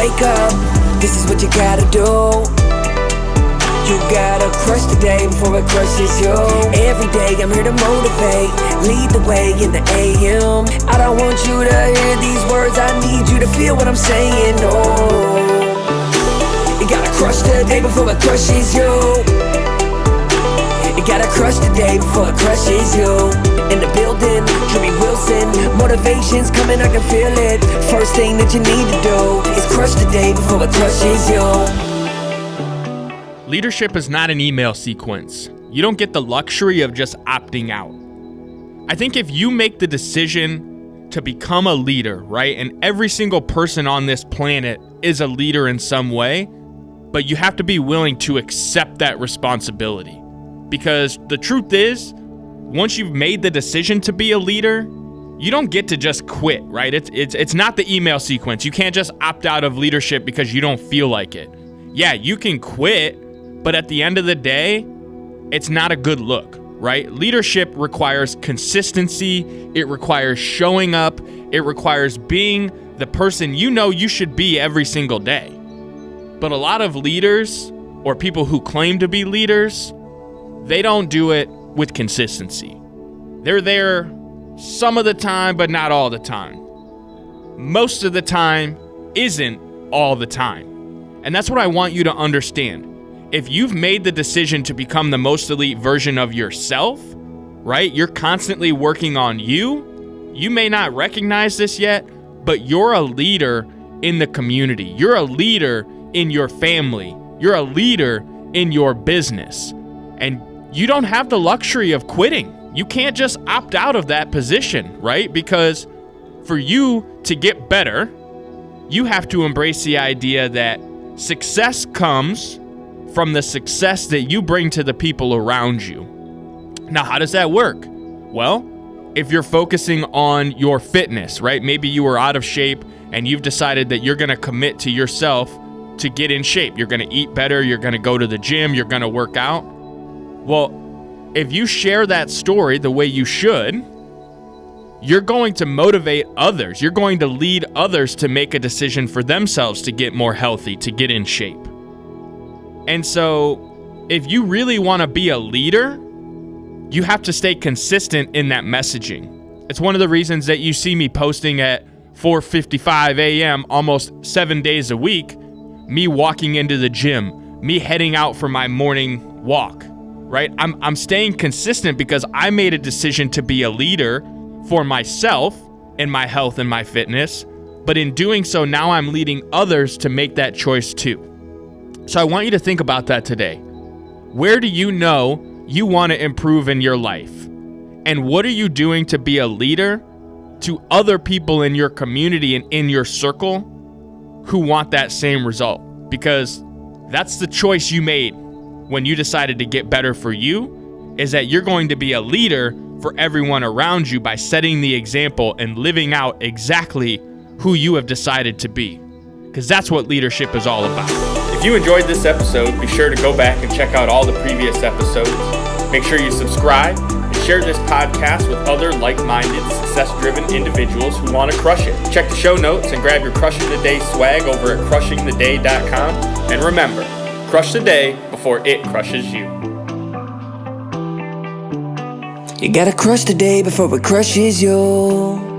wake up, this is what you gotta do. You gotta crush the day before it crushes you. Every day I'm here to motivate, lead the way in the AM. I don't want you to hear these words, I need you to feel what I'm saying. Oh, you gotta crush the day before it crushes you. You gotta crush the day before it crushes you. In the building, Drewbie Wilson, motivation's coming, I can feel it. First thing that you need to do is crush the day before it crushes you. Leadership is not an email sequence. You don't get the luxury of just opting out. I think if you make the decision to become a leader, right, and every single person on this planet is a leader in some way, but you have to be willing to accept that responsibility. Because the truth is, once you've made the decision to be a leader, you don't get to just quit, right? It's not the email sequence. You can't just opt out of leadership because you don't feel like it. Yeah, you can quit, but at the end of the day, it's not a good look, right? Leadership requires consistency. It requires showing up. It requires being the person you know you should be every single day. But a lot of leaders, or people who claim to be leaders, they don't do it with consistency. They're there some of the time, but not all the time. Most of the time isn't all the time. And that's what I want you to understand. If you've made the decision to become the most elite version of yourself, right? You're constantly working on you. You may not recognize this yet, but you're a leader in the community. You're a leader in your family. You're a leader in your business. And you don't have the luxury of quitting. You can't just opt out of that position, right? Because for you to get better, you have to embrace the idea that success comes from the success that you bring to the people around you. Now, how does that work? Well, if you're focusing on your fitness, right? Maybe you were out of shape and you've decided that you're gonna commit to yourself to get in shape. You're gonna eat better, you're gonna go to the gym, you're gonna work out. Well, if you share that story the way you should, you're going to motivate others. You're going to lead others to make a decision for themselves to get more healthy, to get in shape. And so if you really want to be a leader, you have to stay consistent in that messaging. It's one of the reasons that you see me posting at 4:55 a.m. almost 7 days a week, me walking into the gym, me heading out for my morning walk, right? I'm staying consistent because I made a decision to be a leader for myself and my health and my fitness. But in doing so, now I'm leading others to make that choice too. So I want you to think about that today. Where do you know you want to improve in your life? And what are you doing to be a leader to other people in your community and in your circle who want that same result? Because that's the choice you made when you decided to get better for you, is that you're going to be a leader for everyone around you by setting the example and living out exactly who you have decided to be. Because that's what leadership is all about. If you enjoyed this episode, be sure to go back and check out all the previous episodes. Make sure you subscribe and share this podcast with other like-minded, success-driven individuals who want to crush it. Check the show notes and grab your Crushing the Day swag over at crushingtheday.com. And remember, crush the day before it crushes you. You gotta crush the day before it crushes you.